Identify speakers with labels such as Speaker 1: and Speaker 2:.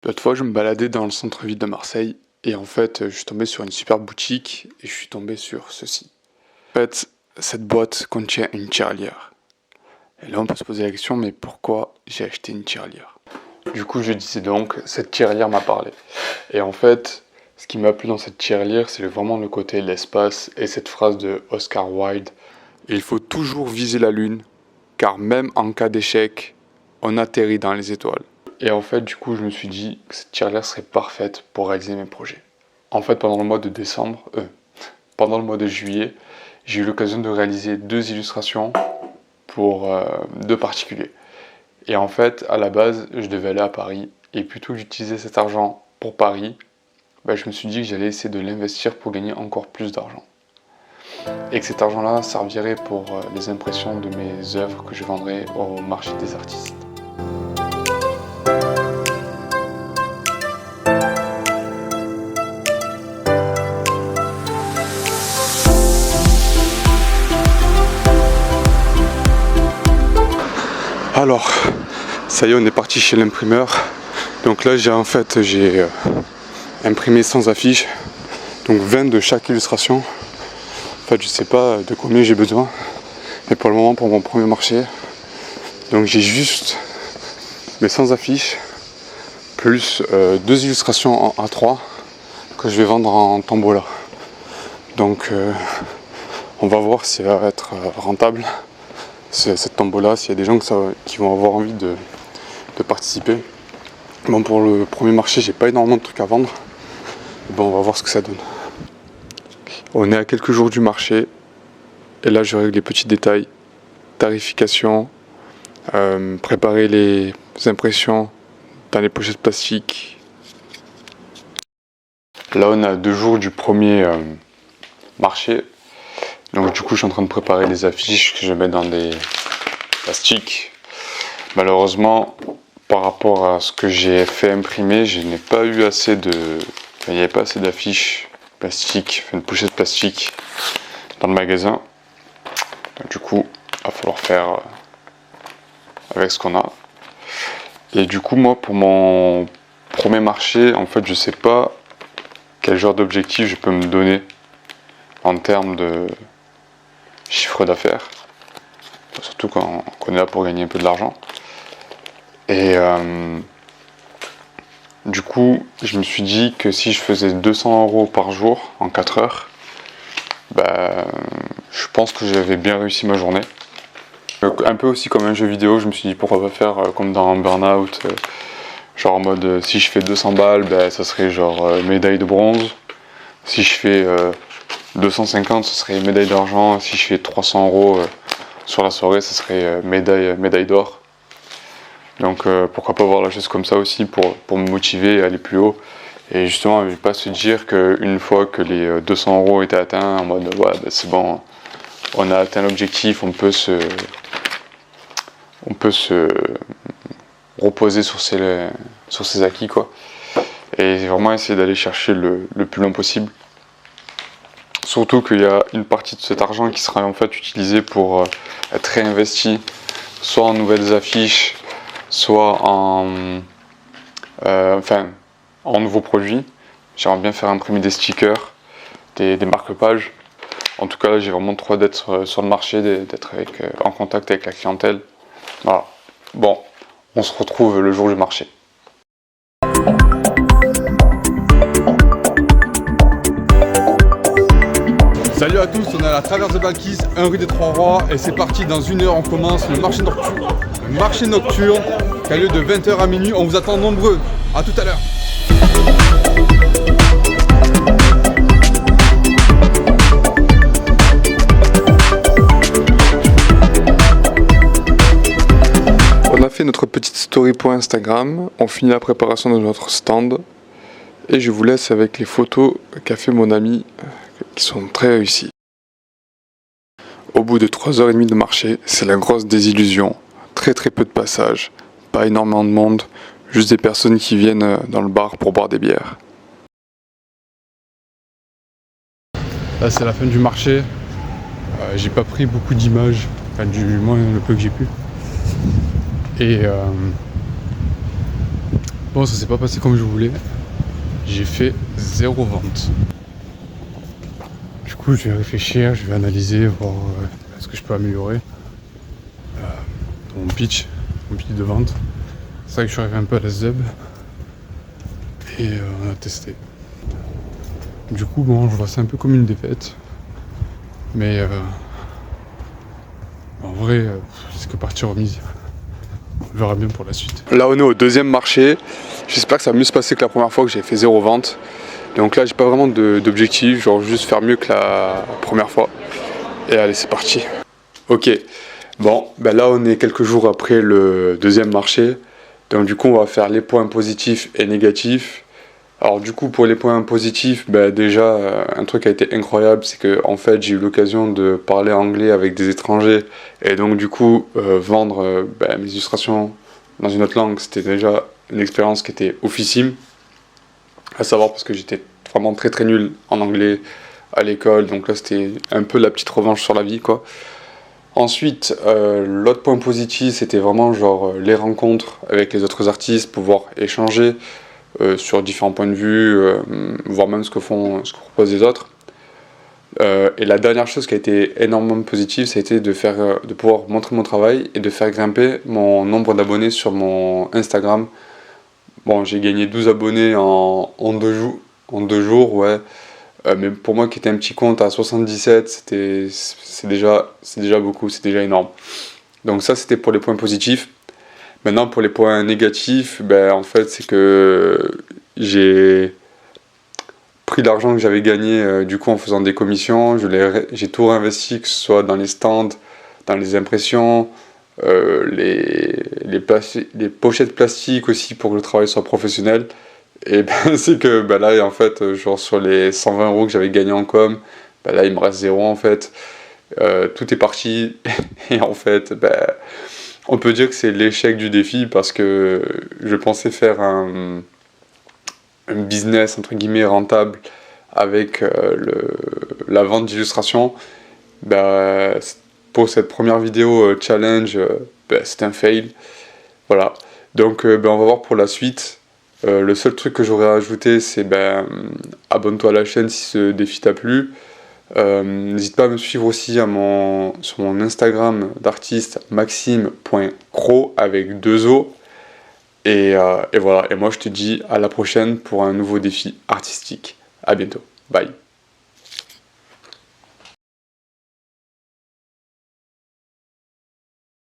Speaker 1: L'autre fois, je me baladais dans le centre-ville de Marseille et en fait, je suis tombé sur une super boutique et je suis tombé sur ceci. En fait, cette boîte contient une tirelire. Et là, on peut se poser la question, mais pourquoi j'ai acheté une tirelire? Du coup, je disais donc, cette tirelire m'a parlé. Et en fait, ce qui m'a plu dans cette tirelire, c'est vraiment le côté l'espace et cette phrase de Oscar Wilde. Il faut toujours viser la lune, car même en cas d'échec, on atterrit dans les étoiles. Et en fait, du coup, je me suis dit que cette tirelire serait parfaite pour réaliser mes projets. En fait, pendant le mois de pendant le mois de juillet, j'ai eu l'occasion de réaliser 2 illustrations pour 2 particuliers. Et en fait, à la base, je devais aller à Paris. Et plutôt que d'utiliser cet argent pour Paris, je me suis dit que j'allais essayer de l'investir pour gagner encore plus d'argent. Et que cet argent-là servirait pour les impressions de mes œuvres que je vendrais au marché des artistes. Alors, ça y est, on est parti chez l'imprimeur. Donc là, j'ai imprimé 100 affiches, donc 20 de chaque illustration. En fait, je sais pas de combien j'ai besoin, mais pour le moment, pour mon premier marché, donc j'ai juste mes 100 affiches, plus 2 illustrations en A3 que je vais vendre en tombola. Donc, on va voir si ça va être rentable. Cette tombola, s'il y a des gens qui vont avoir envie de participer. Bon, pour le premier marché, j'ai pas énormément de trucs à vendre. Bon, on va voir ce que ça donne. On est à quelques jours du marché. Et là, je règle les petits détails. Tarification, préparer les impressions dans les pochettes plastiques. Là, on a 2 jours du premier marché. Donc du coup, je suis en train de préparer les affiches que je vais mettre dans des plastiques. Malheureusement, par rapport à ce que j'ai fait imprimer, je n'ai pas eu assez il n'y avait pas assez d'affiches plastiques, une pochette plastique dans le magasin. Donc du coup, il va falloir faire avec ce qu'on a. Et du coup, moi, pour mon premier marché, en fait, je sais pas quel genre d'objectif je peux me donner en termes de chiffre d'affaires, surtout quand on est là pour gagner un peu de l'argent. Et du coup, je me suis dit que si je faisais 200 € par jour en 4 heures, je pense que j'avais bien réussi ma journée. Un peu aussi comme un jeu vidéo, je me suis dit pourquoi pas faire comme dans Burnout, genre en mode si je fais 200 balles, ça serait genre médaille de bronze. Si je fais 250, ce serait médaille d'argent. Si je fais 300 € sur la soirée, ce serait médaille d'or. Donc pourquoi pas voir la chose comme ça aussi pour me motiver et aller plus haut. Et justement, ne pas se dire qu'une fois que les 200 € étaient atteints, en mode ouais, c'est bon, on a atteint l'objectif, on peut se reposer sur ses acquis, quoi. Et vraiment essayer d'aller chercher le plus loin possible. Surtout qu'il y a une partie de cet argent qui sera en fait utilisé pour être réinvesti soit en nouvelles affiches, soit en nouveaux produits. J'aimerais bien faire imprimer des stickers, des marque-pages. En tout cas, là, j'ai vraiment trop d'être sur le marché, d'être en contact avec la clientèle. Voilà. Bon, on se retrouve le jour du marché.
Speaker 2: Salut à tous, on est à la traverse de Balkis, 1 rue des Trois Rois, et c'est parti, dans 1 heure on commence le marché nocturne qui a lieu de 20 h à minuit. On vous attend nombreux, à tout à l'heure.
Speaker 1: On a fait notre petite story pour Instagram, on finit la préparation de notre stand et je vous laisse avec les photos qu'a fait mon ami qui sont très réussies. Au bout de 3h30 de marché, c'est la grosse désillusion. Très peu de passages, pas énormément de monde, juste des personnes qui viennent dans le bar pour boire des bières.
Speaker 2: Là c'est la fin du marché, j'ai pas pris beaucoup d'images, enfin du moins le peu que j'ai pu. Et Bon, ça s'est pas passé comme je voulais. J'ai fait 0 vente. Du coup, je vais réfléchir, je vais analyser, voir ce que je peux améliorer dans mon pitch de vente. C'est vrai que je suis arrivé un peu à la zeb et on a testé. Du coup, bon, je vois ça un peu comme une défaite. Mais en vrai, c'est que partie remise. On verra bien pour la suite.
Speaker 1: Là, on est au deuxième marché. J'espère que ça va mieux se passer que la première fois que j'ai fait 0 vente. Donc là, j'ai pas vraiment d'objectif, genre juste faire mieux que la première fois. Et allez, c'est parti. Ok, bon, ben là, on est quelques jours après le deuxième marché. Donc du coup, on va faire les points positifs et négatifs. Alors du coup, pour les points positifs, ben déjà, un truc qui a été incroyable, c'est que en fait, j'ai eu l'occasion de parler anglais avec des étrangers. Et donc du coup, vendre mes illustrations dans une autre langue, c'était déjà une expérience qui était oufissime. À savoir parce que j'étais vraiment très très nul en anglais à l'école. Donc là, c'était un peu la petite revanche sur la vie, quoi. Ensuite, l'autre point positif, c'était vraiment genre les rencontres avec les autres artistes, pouvoir échanger sur différents points de vue, voir même ce que proposent les autres. Et la dernière chose qui a été énormément positive, ça a été de pouvoir montrer mon travail et de faire grimper mon nombre d'abonnés sur mon Instagram. Bon, j'ai gagné 12 abonnés en 2 jours, ouais. Mais pour moi qui était un petit compte à 77, c'est déjà beaucoup, c'est déjà énorme. Donc ça, c'était pour les points positifs. Maintenant, pour les points négatifs, ben, en fait, c'est que j'ai pris l'argent que j'avais gagné du coup en faisant des commissions. J'ai tout réinvesti, que ce soit dans les stands, dans les impressions, les pochettes plastiques aussi pour que le travail soit professionnel. Et ben, c'est que ben là, en fait, genre sur les 120 € que j'avais gagné en com, ben là, il me reste 0 en fait. Tout est parti. Et en fait, ben, on peut dire que c'est l'échec du défi parce que je pensais faire un business entre guillemets rentable avec la vente d'illustrations. Ben, pour cette première vidéo challenge, ben, c'était un fail. Voilà. Donc ben, on va voir pour la suite. Le seul truc que j'aurais ajouté, c'est abonne-toi à la chaîne si ce défi t'a plu. N'hésite pas à me suivre aussi sur mon Instagram d'artiste maxime.cro avec 2 O. Et voilà. Et moi je te dis à la prochaine pour un nouveau défi artistique. À bientôt. Bye.